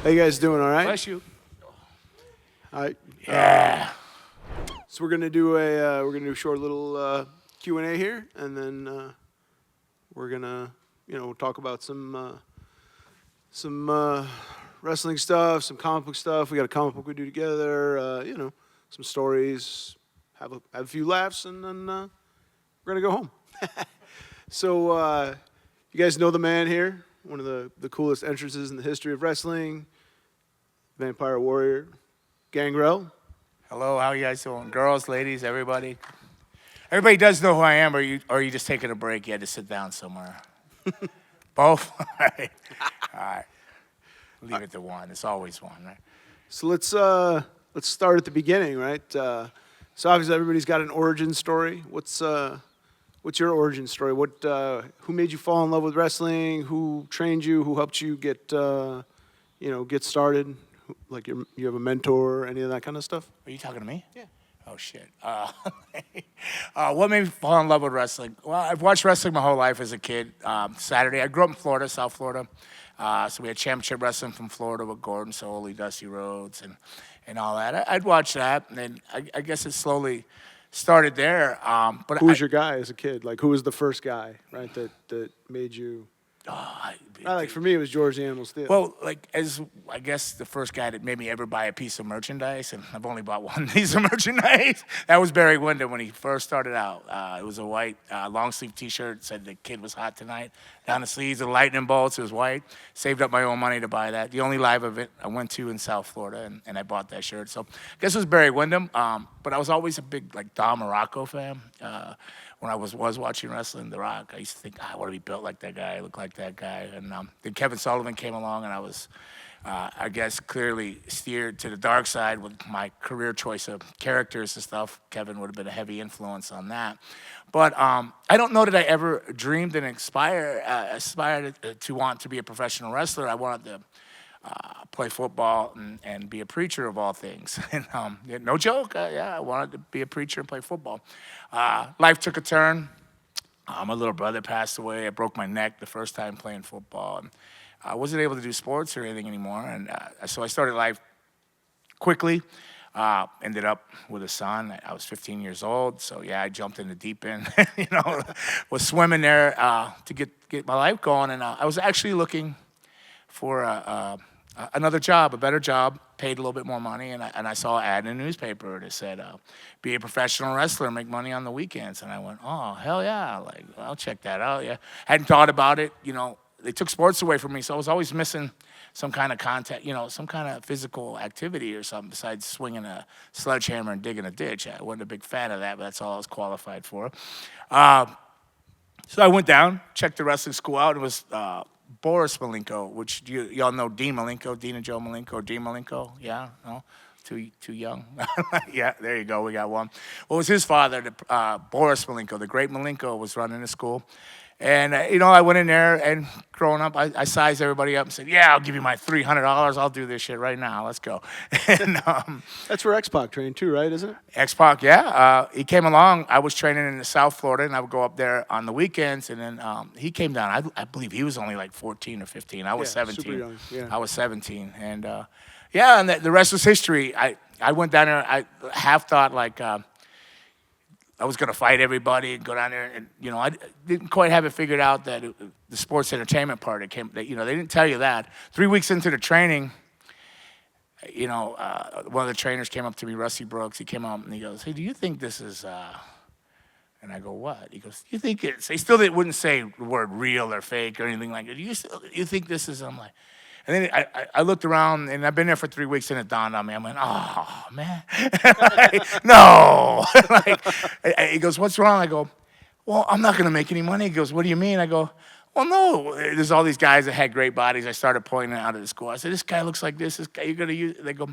How you guys doing? All right. Bless you. All right. Yeah. So we're gonna do a short little Q&A here, and then we're gonna talk about some wrestling stuff, some comic book stuff. We got a comic book we do together. Some stories. Have a few laughs, and then we're gonna go home. So you guys know the man here, one of the coolest entrances in the history of wrestling, Vampire Warrior, Gangrel. Hello, how you guys doing? Girls, ladies, everybody. Everybody does know who I am, or are you just taking a break? You had to sit down somewhere. Both? All right. All right. Leave it to one. It's always one, right? So let's start at the beginning, right? So obviously everybody's got an origin story. What's your origin story? Who made you fall in love with wrestling? Who trained you? Who helped you get started? Like you have a mentor, any of that kind of stuff? Are you talking to me? Yeah. Oh, shit. What made me fall in love with wrestling? Well, I've watched wrestling my whole life as a kid. Saturday, I grew up in Florida, South Florida. So we had championship wrestling from Florida with Gordon Soley, Dusty Rhodes, and all that. I'd watch that, and then I guess it slowly started there. But Who was your guy as a kid? Like, who was the first guy, right, that made you? Like for me, it was George the Animal Steel. Well, like as I guess the first guy that made me ever buy a piece of merchandise, and I've only bought one piece of merchandise. That was Barry Windham when he first started out. It was a white long sleeve T-shirt. Said the kid was hot tonight. Down the sleeves, the lightning bolts. It was white. Saved up my own money to buy that. The only live event I went to in South Florida, and I bought that shirt. So I guess it was Barry Windham. But I was always a big like Don Morocco fan. When I was watching wrestling, The Rock, I used to think, I want to be built like that guy, look like that guy. And then Kevin Sullivan came along, and I was, I guess, clearly steered to the dark side with my career choice of characters and stuff. Kevin would have been a heavy influence on that. But I don't know that I ever dreamed and aspired to want to be a professional wrestler. I wanted to play football and be a preacher of all things. And no joke, I wanted to be a preacher and play football. Life took a turn. My little brother passed away. I broke my neck the first time playing football. And I wasn't able to do sports or anything anymore. And so I started life quickly. Ended up with a son. I was 15 years old. So, yeah, I jumped in the deep end, was swimming there to get my life going. And I was actually looking for another job, a better job, paid a little bit more money, and I saw an ad in the newspaper that said, be a professional wrestler, make money on the weekends. And I went, oh, hell yeah, like, I'll check that out, yeah. Hadn't thought about it, they took sports away from me, so I was always missing some kind of contact, some kind of physical activity or something besides swinging a sledgehammer and digging a ditch. I wasn't a big fan of that, but that's all I was qualified for. So I went down, checked the wrestling school out. It was Boris Malenko, which y'all know Dean Malenko, Dean and Joe Malenko, or Dean Malenko, yeah, no, too young. Yeah, there you go, we got one. Well, it was his father, Boris Malenko, the great Malenko, was running the school. And, I went in there, and growing up, I sized everybody up and said, yeah, I'll give you my $300. I'll do this shit right now. Let's go. And that's where X-Pac trained too, right, isn't it? X-Pac, yeah. He came along. I was training in South Florida, and I would go up there on the weekends. And then he came down. I believe he was only like 14 or 15. I was 17. Super young, yeah. I was 17. And, and the rest was history. I went down there. I half thought like I was going to fight everybody and go down there. And, I didn't quite have it figured out that the sports entertainment part, they didn't tell you that. 3 weeks into the training, one of the trainers came up to me, Rusty Brooks. He came up and he goes, hey, do you think this is, and I go, what? He goes, you think it's, they still wouldn't say the word real or fake or anything like that. You think this is, I'm like, and then I looked around, and I've been there for 3 weeks, and it dawned on me. I went, oh, man. No. He goes, what's wrong? I go, well, I'm not going to make any money. He goes, what do you mean? I go, well, no. There's all these guys that had great bodies. I started pointing out of the school. I said, this guy looks like this. This guy, you're going to use it. They go,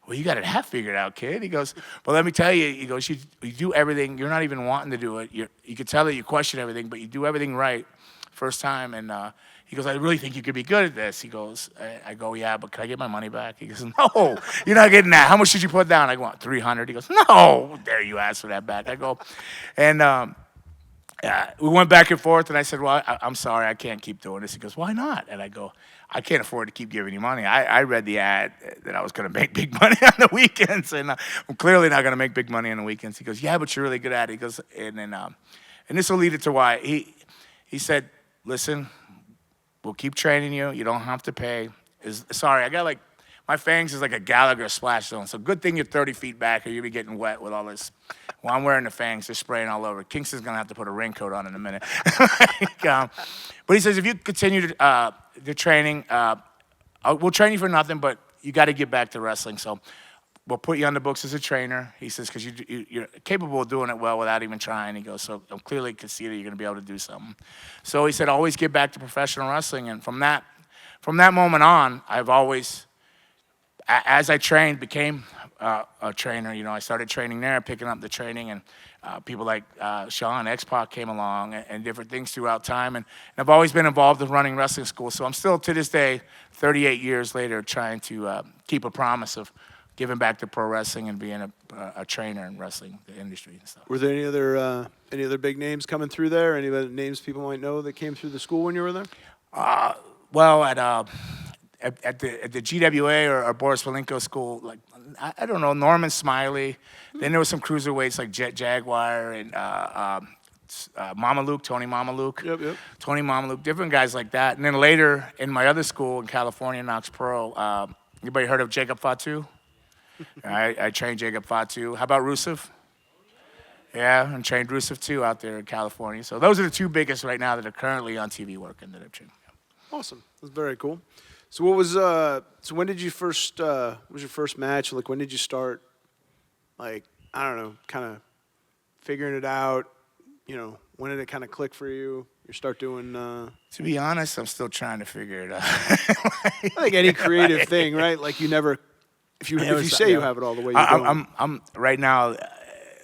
well, you got it half figured out, kid. He goes, well, let me tell you. He goes, you do everything. You're not even wanting to do it. You could tell that you question everything, but you do everything right first time. And he goes, I really think you could be good at this. He goes, I go, yeah, but can I get my money back? He goes, no, you're not getting that. How much did you put down? I go, 300. He goes, no, dare you ask for that back. I go, and we went back and forth, and I said, well, I'm sorry, I can't keep doing this. He goes, why not? And I go, I can't afford to keep giving you money. I read the ad that I was going to make big money on the weekends, and I'm clearly not going to make big money on the weekends. He goes, yeah, but you're really good at it. He goes, and this will lead it to why. He said, listen, we'll keep training you. You don't have to pay. Sorry, I got like, my fangs is like a Gallagher splash zone. So good thing you're 30 feet back or you'll be getting wet with all this. Well, I'm wearing the fangs. They're spraying all over. Kingston's going to have to put a raincoat on in a minute. But he says, if you continue the training, we'll train you for nothing, but you got to get back to wrestling. So we'll put you on the books as a trainer. He says, because you're capable of doing it well without even trying. He goes, so I'm clearly can see that you're going to be able to do something. So he said, always get back to professional wrestling. And from that moment on, I've always, as I trained, became a trainer. You know, I started training there, picking up the training, and people like Sean, X-Pac came along, and different things throughout time. And I've always been involved in running wrestling school. So I'm still, to this day, 38 years later, trying to keep a promise of giving back to pro wrestling and being a trainer in wrestling, the industry and stuff. Were there any other big names coming through there? Any other names people might know that came through the school when you were there? Well, at the GWA or Boris Malenko school, like I don't know, Norman Smiley. Then there was some cruiserweights like Jet Jaguar and Mama Luke, Tony Mama Luke. Yep. Tony Mama Luke, different guys like that. And then later in my other school in California, Knox Pro, anybody heard of Jacob Fatu? I trained Jacob Fatu. How about Rusev? Yeah, and trained Rusev too out there in California. So those are the two biggest right now that are currently on TV working that I've trained. Awesome. That's very cool. So what was so when did you first what was your first match? Like when did you start, like, I don't know, kind of figuring it out, you know, when did it kind of click for you? You start doing To be honest, I'm still trying to figure it out. like any creative thing, right? Like you never if you say you have it all the way you don't. I'm right now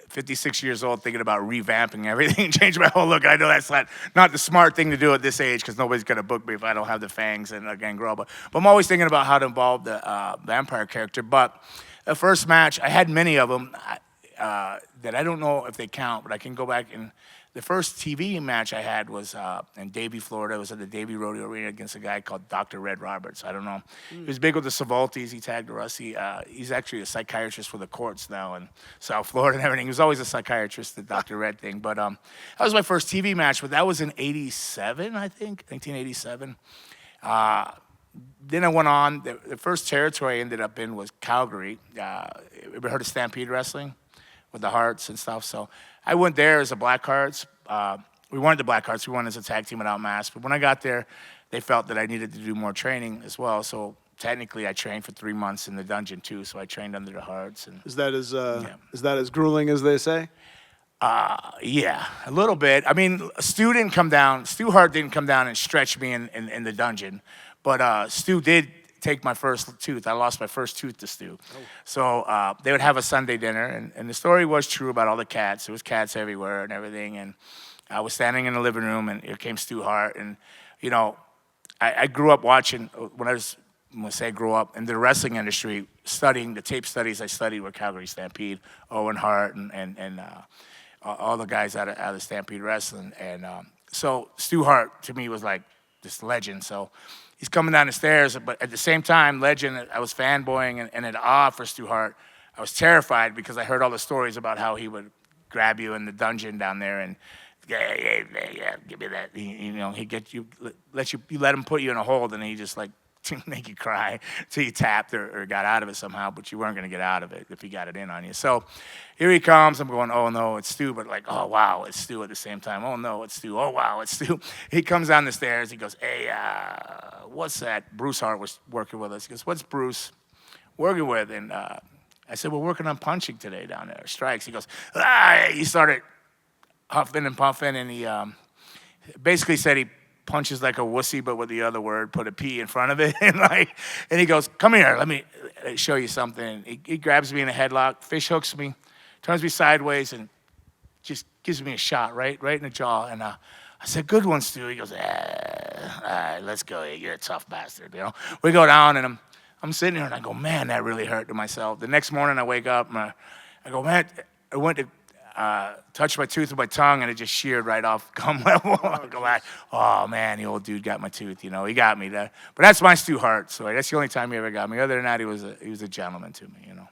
56 years old, thinking about revamping everything, change my whole look. I know that's not the smart thing to do at this age because nobody's going to book me if I don't have the fangs and a Gangrel. But I'm always thinking about how to involve the vampire character. But the first match, I had many of them that I don't know if they count, but I can go back and the first TV match I had was in Davie, Florida. It was at the Davie Rodeo Arena against a guy called Dr. Red Roberts. I don't know. He was big with the Savoltis. He tagged us. He's actually a psychiatrist for the courts now in South Florida and everything. He was always a psychiatrist, the Dr. Red thing. But that was my first TV match, but that was in 87, I think, 1987. Then I went on. The first territory I ended up in was Calgary. Ever heard of Stampede Wrestling? With the Hearts and stuff. So I went there as a Black Hearts. We weren't the Black Hearts. We went as a tag team without masks. But when I got there, they felt that I needed to do more training as well. So technically, I trained for 3 months in the dungeon too. So I trained under the Hearts. And Is that as grueling as they say? yeah, a little bit. I mean, Stu Hart didn't come down and stretch me in the dungeon. But Stu did take my first tooth. I lost my first tooth to Stu. Oh. So they would have a Sunday dinner, and the story was true about all the cats. There was cats everywhere and everything, and I was standing in the living room, and here came Stu Hart, and, you know, I grew up watching, when I say grew up, in the wrestling industry, studying, the tape studies I studied were Calgary Stampede, Owen Hart, and all the guys out of Stampede Wrestling, and so Stu Hart, to me, was like this legend, so he's coming down the stairs, but at the same time, legend, I was fanboying and in awe for Stu Hart. I was terrified because I heard all the stories about how he would grab you in the dungeon down there and, yeah, give me that. He get you, let him put you in a hold, and he just like make you cry till you tapped or got out of it somehow, but you weren't going to get out of it if he got it in on you. So here he comes. I'm going, oh, no, it's Stu, but like, oh, wow, it's Stu at the same time. Oh, no, it's Stu. Oh, wow, it's Stu. He comes down the stairs. He goes, hey, what's that? Bruce Hart was working with us. He goes, what's Bruce working with? And I said, we're working on punching today down there, strikes. He goes, he started huffing and puffing, and he basically said he punches like a wussy, but with the other word, put a P in front of it, and he goes, come here, let me show you something. He grabs me in a headlock, fish hooks me, turns me sideways, and just gives me a shot right in the jaw. And I said, good one, Stu. He goes, all right, let's go. You're a tough bastard, you know. We go down, and I'm sitting there, and I go, man, that really hurt to myself. The next morning, I wake up, and I go, man, touched my tooth with my tongue, and it just sheared right off gum level. I go back, oh man, the old dude got my tooth. You know, he got me. But that's my Stu Hart story. That's the only time he ever got me. Other than that, he was a gentleman to me. You know.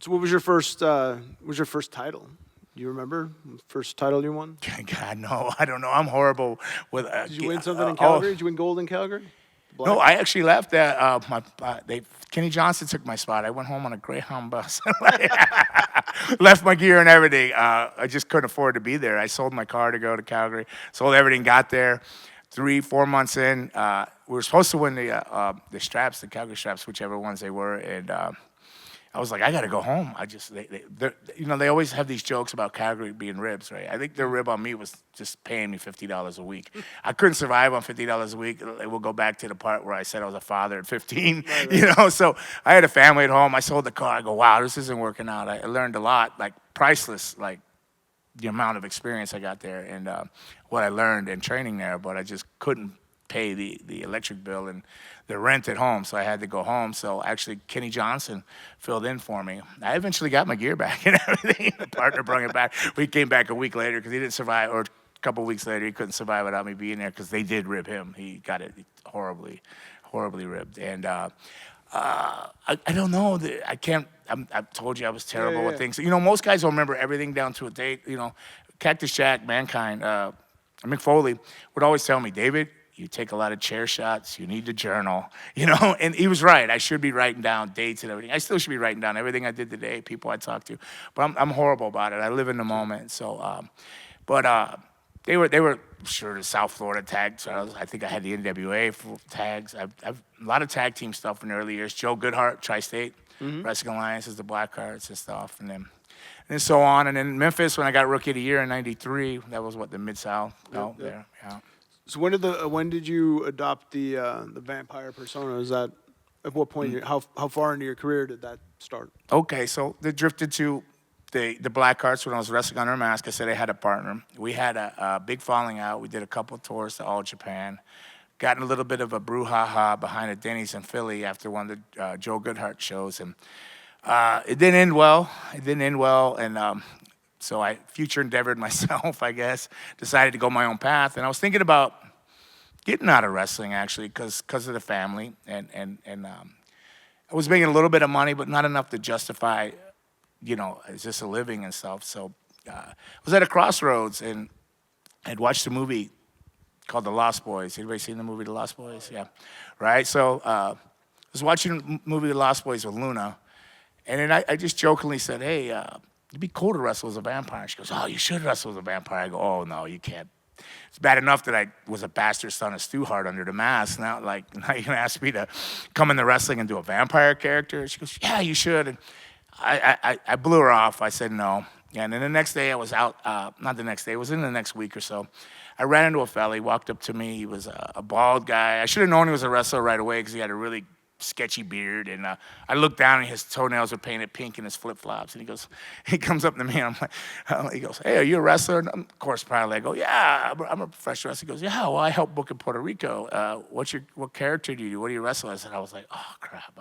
So what was your first title? Do you remember first title you won? God, no, I don't know. I'm horrible with. Did you win something in Calgary? Did you win gold in Calgary? No, I actually left that. Kenny Johnson took my spot. I went home on a Greyhound bus. Left my gear and everything. I just couldn't afford to be there. I sold my car to go to Calgary. Sold everything. Got there. 3-4 months in, we were supposed to win the straps, the Calgary straps, whichever ones they were, and. I was like, I gotta go home. They always have these jokes about Calgary being ribs, right? I think their rib on me was just paying me $50 a week. I couldn't survive on $50 a week. We'll go back to the part where I said I was a father at 15, right. So I had a family at home. I sold the car. I go, wow, this isn't working out. I learned a lot, like priceless, like the amount of experience I got there and what I learned in training there, but I just couldn't pay the electric bill and the rent at home, so I had to go home. So actually, Kenny Johnson filled in for me. I eventually got my gear back and everything. The partner brought it back. We came back a week later because he didn't survive, or a couple of weeks later, he couldn't survive without me being there because they did rib him. He got it horribly ribbed. And I don't know. I can't. I've told you I was terrible with things. Most guys don't remember everything down to a date. Cactus Jack, Mankind, Mick Foley would always tell me, David, you take a lot of chair shots. You need to journal, And he was right. I should be writing down dates and everything. I still should be writing down everything I did today, people I talked to. But I'm horrible about it. I live in the moment. So, they were sure the South Florida tag. So I think I had the NWA tags. I've a lot of tag team stuff in the early years. Joe Goodhart, Tri-State, Wrestling Alliances, the Blackhearts and stuff, and so on. And then Memphis, when I got Rookie of the Year in '93, that was the Mid-South out there. Yeah. So when did you adopt the vampire persona? Is that at what point? How far into your career did that start? Okay, so they drifted to the Blackhearts when I was wrestling under a mask. I said I had a partner. We had a big falling out. We did a couple of tours to all Japan. Got in a little bit of a brouhaha behind a Denny's in Philly after one of the Joe Goodhart shows, and it didn't end well. And so I future endeavored myself, I guess, decided to go my own path. And I was thinking about getting out of wrestling, actually, because of the family. And I was making a little bit of money, but not enough to justify, it's just a living and stuff. So I was at a crossroads, and I'd watched a movie called The Lost Boys. Anybody seen the movie The Lost Boys? Yeah. Right? So I was watching a movie The Lost Boys with Luna, and then I just jokingly said, hey, it'd be cool to wrestle as a vampire. She goes, oh, you should wrestle as a vampire. I go, oh, no, you can't. It's bad enough that I was a bastard son of Stu Hart under the mask. Now you're going to ask me to come into wrestling and do a vampire character? She goes, yeah, you should. And I blew her off. I said no. And then the next day I was out, not the next day, it was in the next week or so. I ran into a fella. He walked up to me. He was a bald guy. I should have known he was a wrestler right away because he had a really sketchy beard, and I looked down and his toenails were painted pink in his flip-flops, and he comes up to me, and I'm like, he goes, hey, are you a wrestler? And of course, proudly, I go, yeah, I'm a professional wrestler. He goes, yeah, well, I help book in Puerto Rico. What character do you do? What do you wrestle as? And I was like, oh, crap.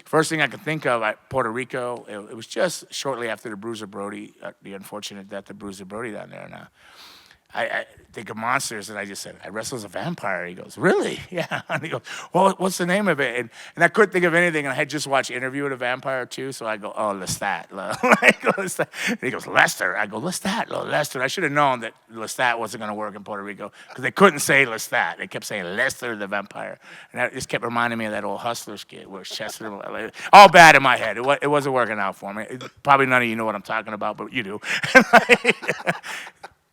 First thing I could think of, Puerto Rico, it was just shortly after the Bruiser Brody, the unfortunate death of Bruiser Brody down there, and I think of monsters, and I just said, I wrestle as a vampire. He goes, really? Yeah. And he goes, well, what's the name of it? And I couldn't think of anything, and I had just watched Interview with a Vampire, too, so I go, oh, Lestat. And he goes, Lester. I go, Lestat, Lester. I should have known that Lestat wasn't going to work in Puerto Rico, because they couldn't say Lestat. They kept saying Lester the Vampire. And that just kept reminding me of that old Hustler skit where Chester, all bad in my head. It wasn't working out for me. Probably none of you know what I'm talking about, but you do.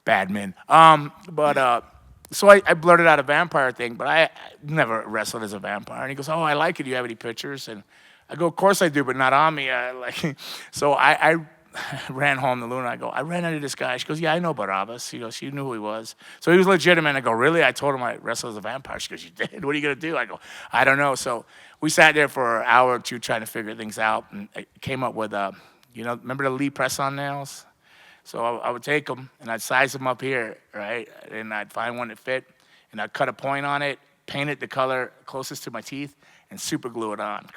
Bad men. So I blurted out a vampire thing, but I never wrestled as a vampire. And he goes, oh, I like it. Do you have any pictures? And I go, of course I do, but not on me. So I ran home to Luna. I go, I ran into this guy. She goes, yeah, I know Barabbas. She goes, you knew who he was. So he was legitimate. I go, really? I told him I wrestled as a vampire. She goes, you did? What are you going to do? I go, I don't know. So we sat there for an hour or two trying to figure things out, and I came up with, remember the Lee press-on nails? So I would take them, and I'd size them up here, right? And I'd find one that fit, and I'd cut a point on it, paint it the color closest to my teeth, and super glue it on.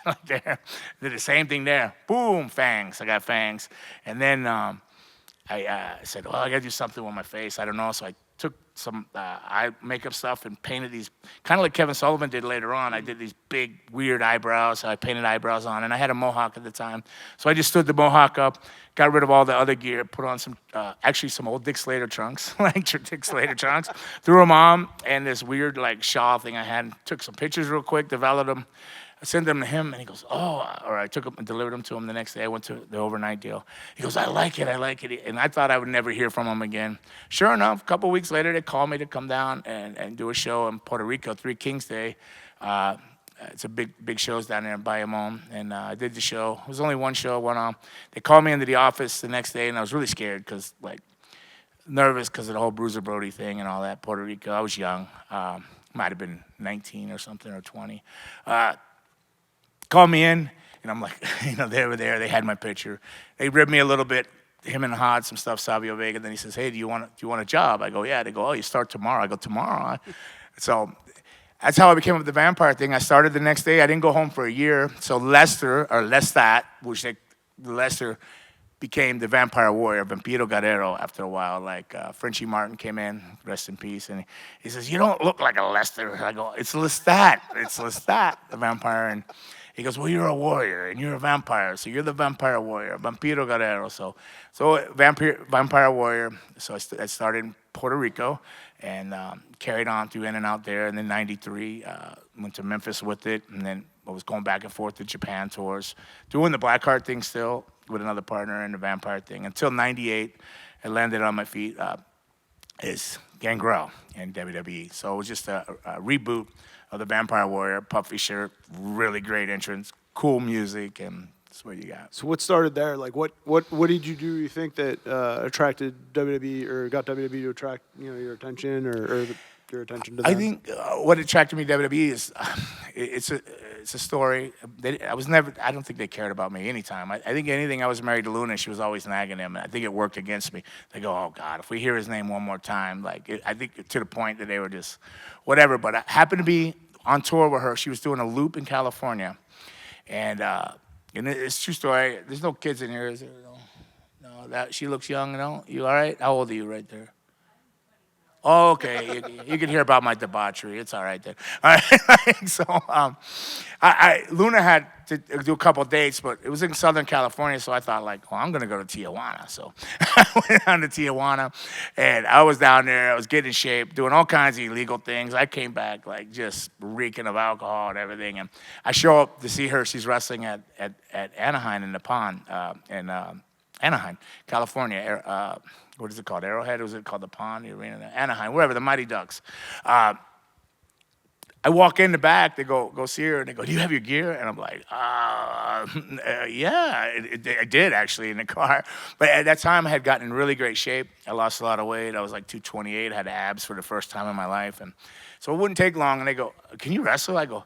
Like there. Did the same thing there. Boom, fangs. I got fangs. And then I said, well, I got to do something with my face. I don't know. So I took some eye makeup stuff and painted these, kind of like Kevin Sullivan did later on. I did these big, weird eyebrows. So I painted eyebrows on, and I had a mohawk at the time. So I just stood the mohawk up, got rid of all the other gear, put on some, actually some old Dick Slater trunks, like Dick Slater trunks, threw them on, and this weird, like, shawl thing I had. Took some pictures real quick, developed them. I sent them to him, and he goes, oh, or I took them and delivered them to him the next day. I went to the overnight deal. He goes, I like it. And I thought I would never hear from him again. Sure enough, a couple weeks later, they called me to come down and do a show in Puerto Rico, Three Kings Day. It's a big shows down there in Bayamon, and I did the show. It was only one show, went on. They called me into the office the next day, and I was really scared because, like, nervous because of the whole Bruiser Brody thing and all that, Puerto Rico. I was young. Might have been 19 or something, or 20. Called me in, and I'm like, they were there. They had my picture. They ribbed me a little bit, him and Hod, some stuff, Savio Vega. Then he says, hey, do you want a job? I go, yeah. They go, oh, you start tomorrow. I go, tomorrow? So that's how I became with the vampire thing. I started the next day. I didn't go home for a year. So Lester, or Lestat, Lester became the vampire warrior, Vampiro Guerrero, after a while. Like Frenchie Martin came in, rest in peace, and he says, you don't look like a Lester. I go, it's Lestat. It's Lestat, the vampire. And he goes, well, you're a warrior, and you're a vampire, so you're the vampire warrior, Vampiro Guerrero. So vampire warrior. So I started in Puerto Rico and carried on through In and Out there. And then 93, went to Memphis with it, and then I was going back and forth to Japan tours, doing the Blackheart thing still with another partner and the vampire thing. Until 98, I landed on my feet is Gangrel in WWE. So it was just a reboot of the Vampire Warrior, puffy shirt, really great entrance, cool music, and that's what you got. So what started there? Like, what did you do? You think that attracted WWE or got WWE to attract your attention or your attention to them? I think what attracted me to WWE is it's a story. I don't think they cared about me anytime. I think anything, I was married to Luna. She was always nagging him, and I think it worked against me. They go, oh God, if we hear his name one more time, I think to the point that they were just whatever. But I happened to be on tour with her. She was doing a loop in California, and it's a true story. There's no kids in here, is there? No. That she looks young. No, you all right? How old are you, right there? Oh, okay. You can hear about my debauchery. It's all right then. All right. So, Luna had to do a couple dates, but it was in Southern California, so I thought, like, well, I'm going to go to Tijuana. So I went down to Tijuana, and I was down there. I was getting in shape, doing all kinds of illegal things. I came back, like, just reeking of alcohol and everything. And I show up to see her. She's wrestling at Anaheim in the pond in Anaheim, California. What is it called? Arrowhead? Or was it called the Pond, the Arena? Anaheim, wherever, the Mighty Ducks. I walk in the back, they go see her, and they go, do you have your gear? And I'm like, yeah, I did actually in the car. But at that time, I had gotten in really great shape. I lost a lot of weight. I was like 228, had abs for the first time in my life. And so it wouldn't take long, and they go, can you wrestle? I go,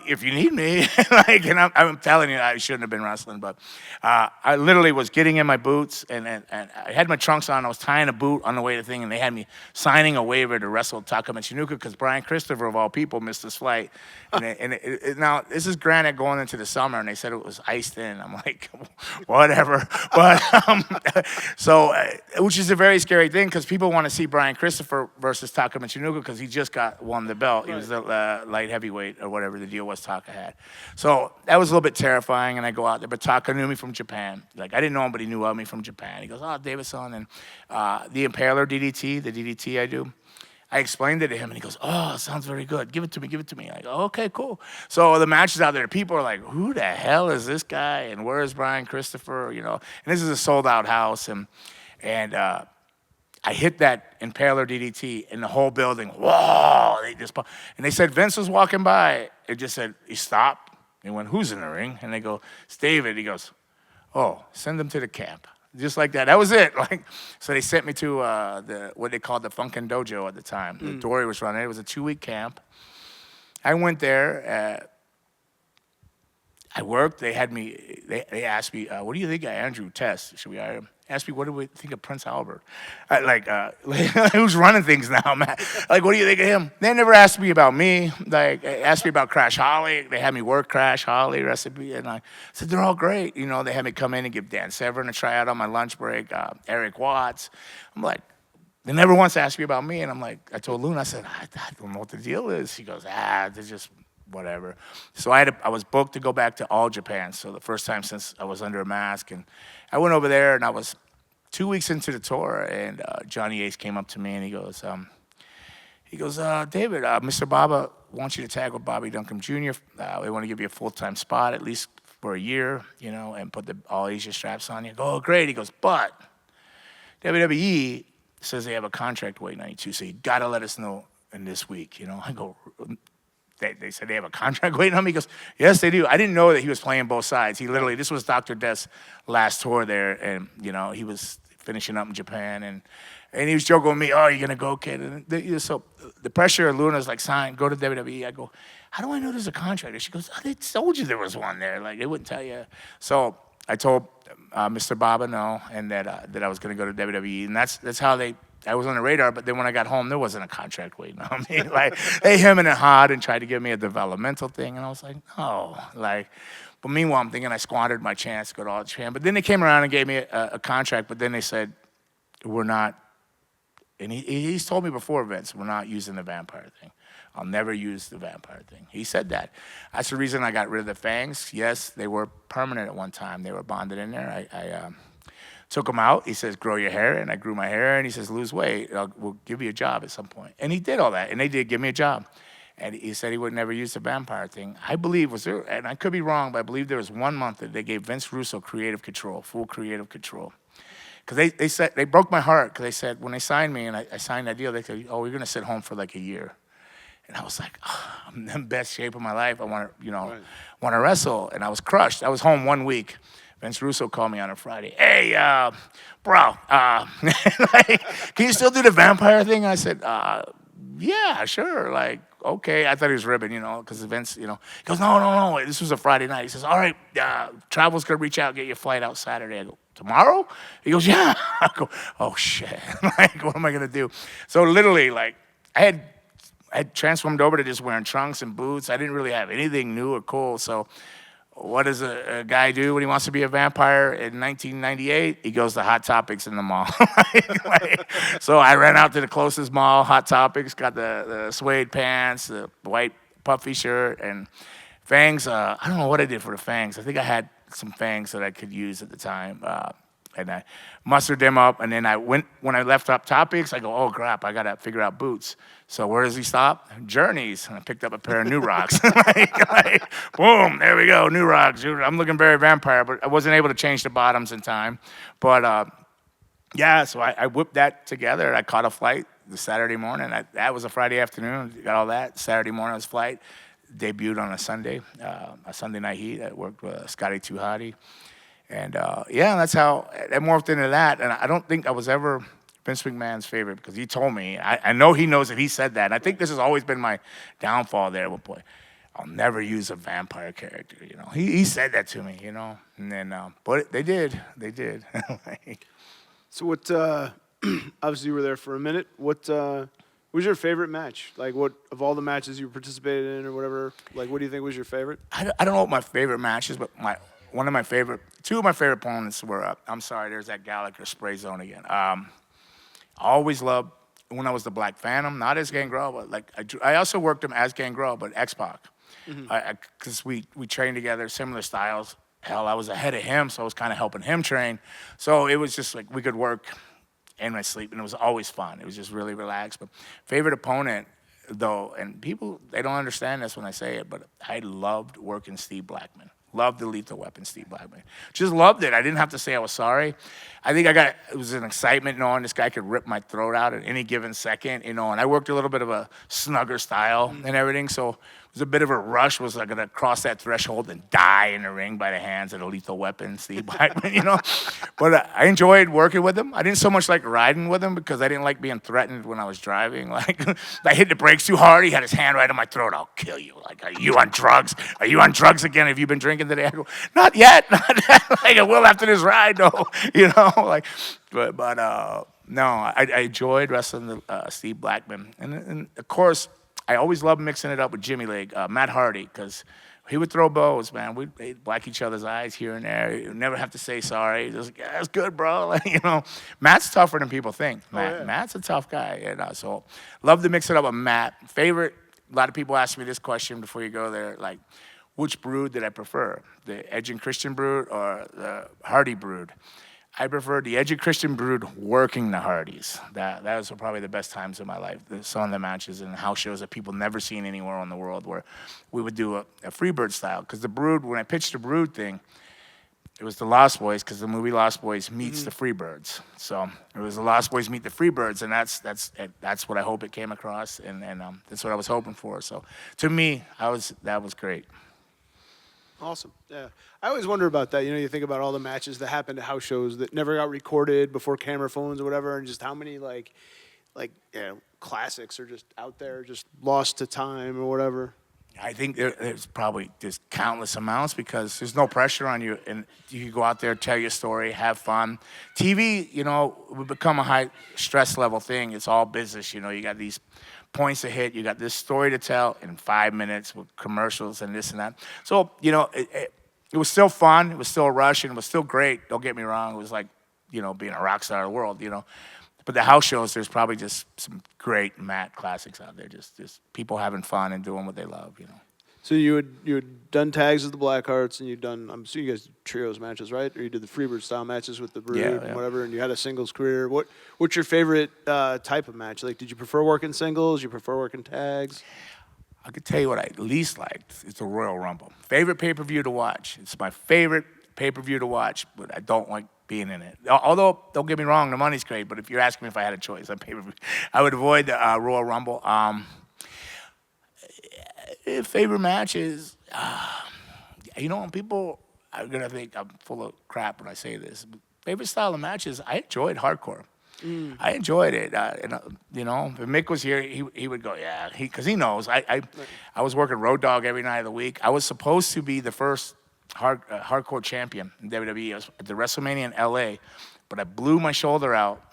if you need me. And I'm telling you, I shouldn't have been wrestling, but I literally was getting in my boots, and I had my trunks on. I was tying a boot on the way to the thing, and they had me signing a waiver to wrestle Taka Michinoku because Brian Christopher, of all people, missed his flight. Now, this is granted going into the summer, and they said it was iced in. I'm like, whatever. But which is a very scary thing because people want to see Brian Christopher versus Taka Michinoku because he just won the belt. He was the light heavyweight or whatever the deal was Taka had. So that was a little bit terrifying, and I go out there. But Taka knew me from Japan. Like, I didn't know him, but he knew of me from Japan. He goes, oh, Davidson, and the Impaler DDT, the DDT I do. I explained it to him, and he goes, oh, sounds very good. Give it to me. I go, okay, cool. So the matches out there, people are like, who the hell is this guy, and where is Brian Christopher, And this is a sold-out house, and I hit that Impaler DDT, and the whole building, whoa, and they said Vince was walking by. It just said, he stopped. He went, who's in the ring? And they go, it's David. He goes, oh, send him to the camp. Just like that. That was it. So they sent me to what they called the Funkin' Dojo at the time. Dory was running it. It was a 2-week camp. I went there. I worked. They had me. They asked me, "What do you think of Andrew Test? Should we hire him?" Asked me, "What do we think of Prince Albert?" Who's running things now, man? Like, what do you think of him? They never asked me about me. Like, asked me about Crash Holly. They had me work Crash Holly recipe, and I said they're all great. You know, they had me come in and give Dan Severn a tryout on my lunch break. Eric Watts. I'm like, they never once asked me about me, and I'm like, I told Luna, I said, I don't know what the deal is. She goes, they're just whatever. So I was booked to go back to All Japan. So the first time since I was under a mask, and I went over there, and I was 2 weeks into the tour, and Johnny Ace came up to me, and he goes, David, Mr. Baba wants you to tag with Bobby Duncombe Jr. They want to give you a full-time spot, at least for a year, you know, and put the All Asia straps on you. I go, oh, great. He goes, but WWE says they have a contract waiting on you, too, so you got to let us know in this week, you know. I go, they said they have a contract waiting on me. He goes, yes, they do. I didn't know that he was playing both sides. He literally, this was Dr. Death's last tour there, and, you know, he was finishing up in Japan, and he was joking with me, oh, you're going to go, kid? And so the pressure, Luna's like, sign, go to WWE. I go, how do I know there's a contract? And she goes, oh, they told you there was one there. Like, they wouldn't tell you. So I told Mr. Baba no, and that I was going to go to WWE, and that's how I was on the radar. But then when I got home, there wasn't a contract waiting on me. Like, they him and hawed and tried to give me a developmental thing, and I was like, no, like. But meanwhile, I'm thinking I squandered my chance to go to All Japan. But then they came around and gave me a contract. But then they said, we're not. And he's told me before, Vince, we're not using the vampire thing. I'll never use the vampire thing. He said that. That's the reason I got rid of the fangs. Yes, they were permanent at one time. They were bonded in there. I took them out. He says, grow your hair. And I grew my hair. And he says, lose weight. We'll give you a job at some point. And he did all that. And they did give me a job. And he said he would never use the vampire thing. I believe was there, and I could be wrong, but I believe there was 1 month that they gave Vince Russo creative control, full creative control. Because they said, they broke my heart, because they said, when they signed me and I signed that deal, they said, oh, you're going to sit home for like a year. And I was like, oh, I'm in the best shape of my life. I want to, want to wrestle. And I was crushed. I was home 1 week. Vince Russo called me on a Friday. Hey, bro, like, can you still do the vampire thing? And I said, yeah, sure. Like, okay. I thought he was ribbing, because Vince, he goes, no. This was a Friday night. He says, all right, Travel's going to reach out, get your flight out Saturday. I go, tomorrow? He goes, yeah. I go, oh, shit. Like, what am I going to do? So literally, like, I had transformed over to just wearing trunks and boots. I didn't really have anything new or cool. So what does a guy do when he wants to be a vampire in 1998? He goes to Hot Topics in the mall. So I ran out to the closest mall, Hot Topics, got the suede pants, the white puffy shirt, and fangs. I don't know what I did for the fangs. I think I had some fangs that I could use at the time. And I mustered them up, and then when I left Hot Topics, I go, oh, crap, I got to figure out boots. So where does he stop? Journeys. And I picked up a pair of New Rocks. Boom, there we go, New Rocks. I'm looking very vampire, but I wasn't able to change the bottoms in time. But, yeah, so I whipped that together. I caught a flight the Saturday morning. That was a Friday afternoon. Got all that. Saturday morning was flight. Debuted on a Sunday night heat. I worked with Scotty Too Hottie. And, yeah, that's how I morphed into that. And I don't think I was ever Vince McMahon's favorite, because he told me, I know he knows that he said that. And I think this has always been my downfall there. Well, boy, I'll never use a vampire character, He said that to me, And then, but they did. So what, obviously you were there for a minute. What was your favorite match? Like, what, of all the matches you participated in or whatever, like, what do you think was your favorite? I don't know what my favorite match is, but two of my favorite opponents were, I'm sorry, there's that Gallagher spray zone again. I always loved when I was the Black Phantom, not as Gangrel, but like I also worked him as Gangrel, but X-Pac. Because we trained together, similar styles. Hell, I was ahead of him, so I was kind of helping him train. So it was just like we could work in my sleep, and it was always fun. It was just really relaxed. But favorite opponent, though, and people, they don't understand this when I say it, but I loved working Steve Blackman. Loved the Lethal Weapon, Steve Blackman. Just loved it. I didn't have to say I was sorry. I think it was an excitement knowing this guy could rip my throat out at any given second, And I worked a little bit of a snugger style and everything. So was a bit of a rush. Was I going to cross that threshold and die in the ring by the hands of the Lethal Weapon, Steve Blackman, you know? But I enjoyed working with him. I didn't so much like riding with him because I didn't like being threatened when I was driving. Like, I hit the brakes too hard. He had his hand right on my throat. I'll kill you. Like, are you on drugs? Are you on drugs again? Have you been drinking today? I go, not yet. Not yet. Like, I will after this ride, though. You know, like, but no, I enjoyed wrestling Steve Blackman. And of course, I always loved mixing it up with Jimmy Leg, Matt Hardy, because he would throw bows, man. We'd black each other's eyes here and there. You'd never have to say sorry. Just like, yeah, that's good, bro. Like, you know, Matt's tougher than people think. Matt's a tough guy. You know, so love to mix it up with Matt. Favorite, a lot of people ask me this question before you go there, like, which brood did I prefer? The Edge and Christian brood or the Hardy brood? I prefer the Edge and Christian brood working the Hardys. That was probably the best times of my life. Some of the matches and house shows that people never seen anywhere in the world where we would do a Freebird style. Because the brood, when I pitched the brood thing, it was the Lost Boys, because the movie Lost Boys meets the Freebirds. So it was the Lost Boys meet the Freebirds, and that's what I hope it came across, and that's what I was hoping for. So to me, that was great. Awesome. Yeah. I always wonder about that. You know, you think about all the matches that happened at house shows that never got recorded before camera phones or whatever, and just how many like classics are just out there, just lost to time or whatever. I think there's probably just countless amounts because there's no pressure on you, and you can go out there, tell your story, have fun. TV, you know, would become a high stress level thing. It's all business. You know, you got these points to hit. You got this story to tell in 5 minutes with commercials and this and that. So, you know, it was still fun. It was still a rush, and it was still great. Don't get me wrong. It was like, you know, being a rock star of the world, you know. But the house shows, there's probably just some great mat classics out there. Just people having fun and doing what they love, you know. So you had done tags with the Blackhearts, and you'd done, I'm assuming you guys did trios matches, right? Or you did the Freebird style matches with the Brood and whatever, and you had a singles career. What's your favorite type of match? Like, did you prefer working singles? You prefer working tags? I could tell you what I least liked is the Royal Rumble. Favorite pay-per-view to watch. It's my favorite pay-per-view to watch, but I don't like being in it. Although, don't get me wrong, the money's great, but if you're asking me if I had a choice on pay-per-view, I would avoid the Royal Rumble. Favorite matches, you know, people are going to think I'm full of crap when I say this. But favorite style of matches, I enjoyed hardcore. I enjoyed it. You know, if Mick was here, he would go, yeah, because he knows. I was working Road Dogg every night of the week. I was supposed to be the first hardcore champion in WWE. I was at the WrestleMania in L.A., but I blew my shoulder out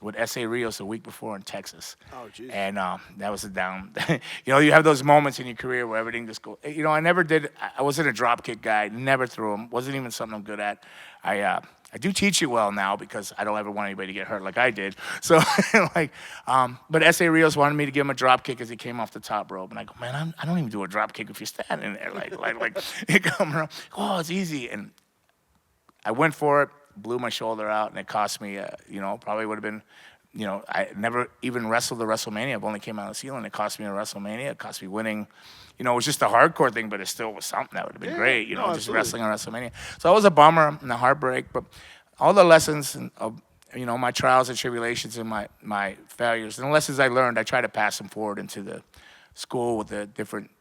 with S.A. Rios the week before in Texas. Oh, geez. And that was a down. You know, you have those moments in your career where everything just goes. You know, I never did. I wasn't a drop kick guy. Never threw them. Wasn't even something I'm good at. I do teach it well now because I don't ever want anybody to get hurt like I did. So, like, but S.A. Rios wanted me to give him a drop kick as he came off the top rope. And I go, man, I don't even do a drop kick if you're standing there. Like you come around. Oh, it's easy. And I went for it. Blew my shoulder out, and it cost me, you know, probably would have been, you know, I never even wrestled the WrestleMania. I've only came out of the ceiling. It cost me a WrestleMania. It cost me winning. You know, it was just a hardcore thing, but it still was something that would have been great, you know, just wrestling on WrestleMania. So it was a bummer and a heartbreak, but all the lessons of, you know, my trials and tribulations and my failures and the lessons I learned, I try to pass them forward into the school with the different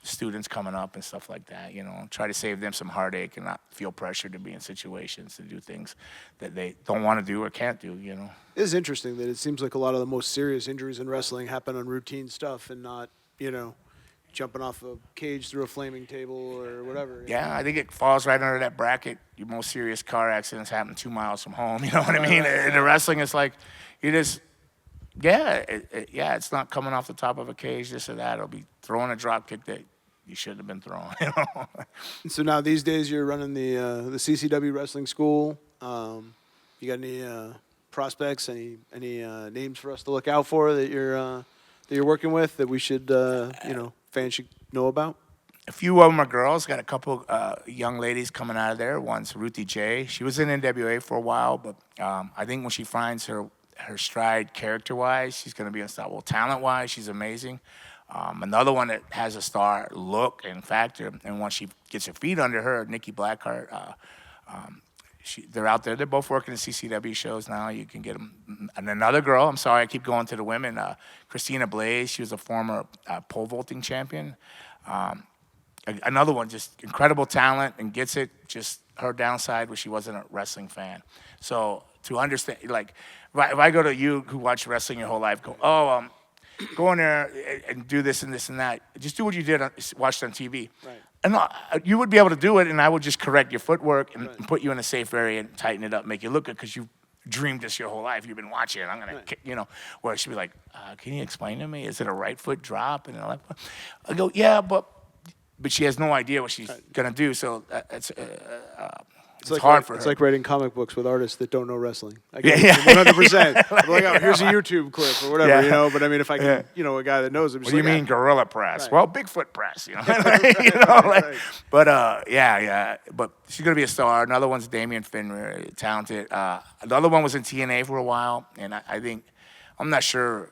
students coming up and stuff like that, you know, try to save them some heartache and not feel pressure to be in situations to do things that they don't want to do or can't do, you know. It is interesting that it seems like a lot of the most serious injuries in wrestling happen on routine stuff and not, you know, jumping off a cage through a flaming table or whatever. Yeah, I think it falls right under that bracket. Your most serious car accidents happen 2 miles from home, you know what I mean? In the wrestling, it's like, you just, it's not coming off the top of a cage, this or that. It'll be throwing a drop kick that you shouldn't have been thrown. You know? And so now these days you're running the CCW Wrestling School. You got any prospects? Any names for us to look out for that you're working with that we should you know, fans should know about? A few of them are girls. Got a couple young ladies coming out of there. One's Ruthie J. She was in NWA for a while, but I think when she finds her stride character-wise, she's going to be unstoppable. Talent-wise, she's amazing. Another one that has a star look and factor, and once she gets her feet under her, Nikki Blackheart, they're out there. They're both working in CCW shows now. You can get them. And another girl, I'm sorry, I keep going to the women. Christina Blaze, she was a former pole vaulting champion. Another one, just incredible talent and gets it. Just her downside was she wasn't a wrestling fan. So to understand, like, if I go to you who watch wrestling your whole life, go in there and do this and this and that. Just do what you did, watched on TV. Right. And you would be able to do it, and I would just correct your footwork and put you in a safe area and tighten it up, make you look good because you dreamed this your whole life. You've been watching it. I'm gonna, where she'd be like, "Can you explain to me? Is it a right foot drop?" And I go, "Yeah, but she has no idea what she's gonna do. So it's hard for her. It's like writing comic books with artists that don't know wrestling. I get it 100%. I'm like, oh, here's a YouTube clip or whatever, But I mean, if I can, a guy that knows him. What do you mean gorilla press? Right. Well, Bigfoot press, Right. But But she's gonna be a star. Another one's Damian Finner, talented. The other one was in TNA for a while, and I think I'm not sure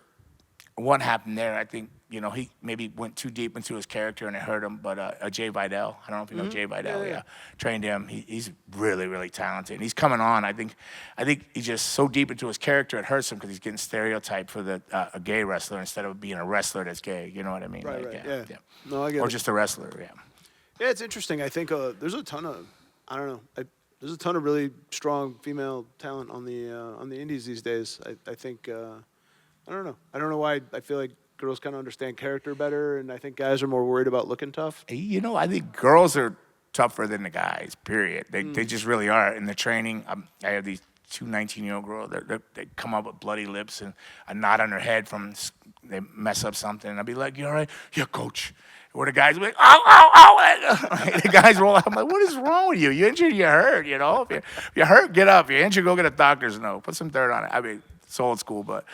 what happened there. I think he maybe went too deep into his character and it hurt him. But Jay Vidal, I don't know if you know Jay Vidal. Yeah. Trained him. He's really, really talented. And he's coming on. I think he's just so deep into his character it hurts him because he's getting stereotyped for a gay wrestler instead of being a wrestler that's gay. You know what I mean? Right, Like, right. Yeah. No, I get or it. just a wrestler. Yeah. Yeah, it's interesting. I think there's a ton of, I don't know, there's a ton of really strong female talent on the indies these days. I think, I don't know. I don't know why I feel like girls kind of understand character better, and I think guys are more worried about looking tough. I think girls are tougher than the guys, period. They just really are. In the training, I have these two 19-year-old girls. They come up with bloody lips and a knot on their head from they mess up something. And I'll be like, "You all right?" "Yeah, coach." Where the guys will be like, "Ow, ow, ow." The guys roll out. I'm like, "What is wrong with you? You injured, you hurt, If you're hurt, get up. If you're injured, go get a doctor's note. Put some dirt on it." I mean, it's old school, but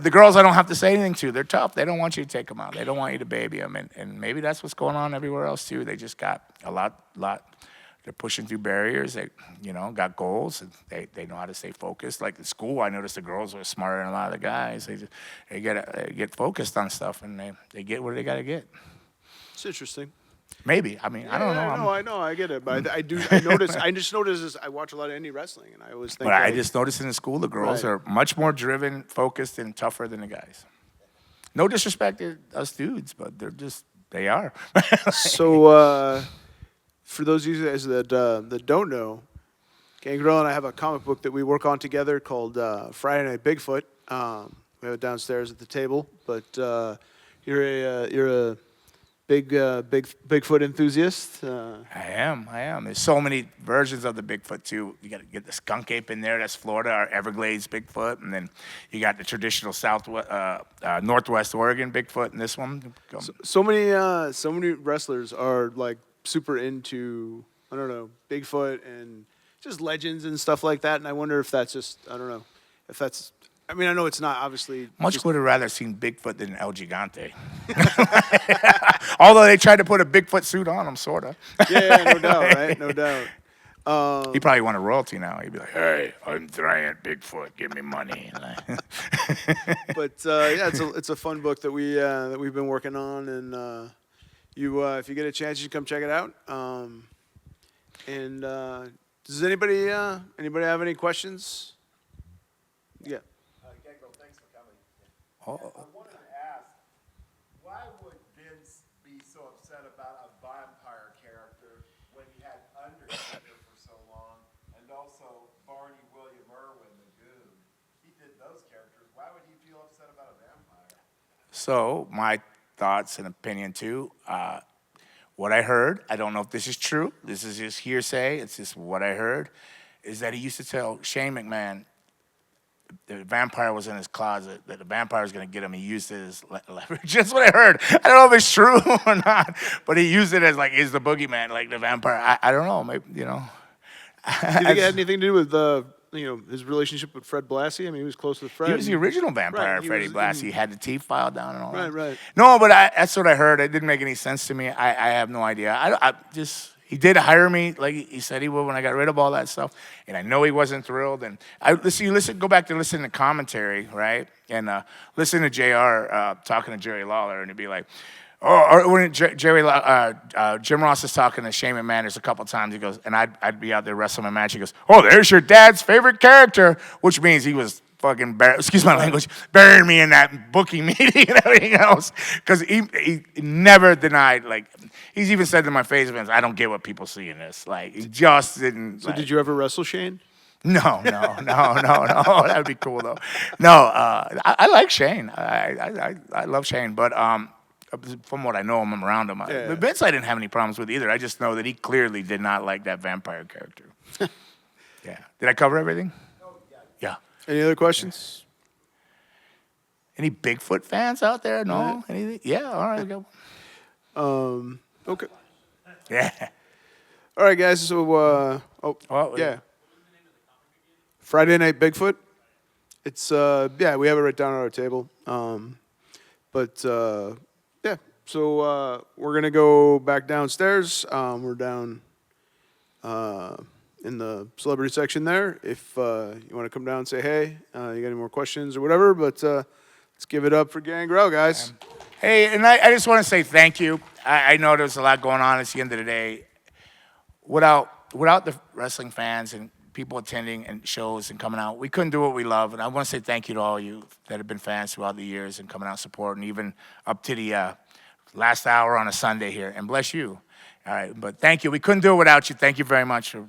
the girls I don't have to say anything to. They're tough. They don't want you to take them out. They don't want you to baby them. And maybe that's what's going on everywhere else, too. They just got a lot. They're pushing through barriers. They, got goals. And they know how to stay focused. Like in school, I noticed the girls were smarter than a lot of the guys. They get focused on stuff, and they get what they got to get. It's interesting. Maybe. I mean, I don't know. I know. I get it. But I notice. I just notice this. I watch a lot of indie wrestling, and I always think. But I just noticed in the school, the girls are much more driven, focused, and tougher than the guys. No disrespect to us dudes, but they are. So, for those of you guys that don't know, Gangrel and I have a comic book that we work on together called Friday Night Bigfoot. We have it downstairs at the table. But you're a Bigfoot enthusiast. I am. There's so many versions of the Bigfoot too. You got to get the skunk ape in there. That's Florida, our Everglades Bigfoot, and then you got the traditional Northwest Oregon Bigfoot. And this one. So many wrestlers are like super into Bigfoot and just legends and stuff like that. And I wonder if that's just if that's. I mean, I know it's not obviously. Much would have rather seen Bigfoot than El Gigante. Although they tried to put a Bigfoot suit on him, sort of. Yeah, no doubt, right? No doubt. He probably want a royalty now. He'd be like, "Hey, I'm giant Bigfoot. Give me money." But it's a fun book that we've been working on, and if you get a chance, you should come check it out. Does anybody have any questions? Yeah. I wanted to ask, why would Vince be so upset about a vampire character when he had Undertaker for so long, and also Barney William Irwin, the Goon? He did those characters. Why would he feel upset about a vampire? So my thoughts and opinion too. What I heard, I don't know if this is true. This is just hearsay. It's just what I heard, is that he used to tell Shane McMahon the vampire was in his closet, that the vampire was going to get him. He used it as leverage. That's what I heard. I don't know if it's true or not, but he used it as like, is the boogeyman, like the vampire. I don't know. Maybe, Do you think it had anything to do with his relationship with Fred Blassie? I mean, he was close with Fred. He was the original vampire, Right, Freddie Blassie. He had the teeth filed down and all that. Right. No, but that's what I heard. It didn't make any sense to me. I have no idea. He did hire me, like he said he would, when I got rid of all that stuff, and I know he wasn't thrilled. And go back to listen to commentary, right? And listen to JR talking to Jerry Lawler, and he'd be like, Or when Jim Ross is talking to Shane McManus a couple times, he goes, and I'd be out there wrestling a match. He goes, "Oh, there's your dad's favorite character," which means he was fucking, excuse my language, burying me in that booking meeting and everything else. Because he never denied, like, he's even said to my face events, "I don't get what people see in this." Like, he just didn't. So like, did you ever wrestle Shane? No. That would be cool though. No, I like Shane. I love Shane, but from what I know, I'm around him. Yeah. Vince, I didn't have any problems with either. I just know that he clearly did not like that vampire character. Yeah. Did I cover everything? Oh, yeah. Yeah. Any other questions? Any Bigfoot fans out there? No. Anything? Yeah. All right. Go. Okay. Yeah. All right, guys. So, yeah. Friday Night Bigfoot. It's yeah, we have it right down on our table. Yeah. So we're gonna go back downstairs. We're down in the celebrity section there. If you want to come down and say hey, you got any more questions or whatever. But let's give it up for Gangrel, guys. Hey, and I just want to say thank you. I know there's a lot going on. It's the end of the day. Without the wrestling fans and people attending and shows and coming out, we couldn't do what we love. And I want to say thank you to all you that have been fans throughout the years and coming out and supporting, even up to the last hour on a Sunday here. And bless you. All right, but thank you. We couldn't do it without you. Thank you very much for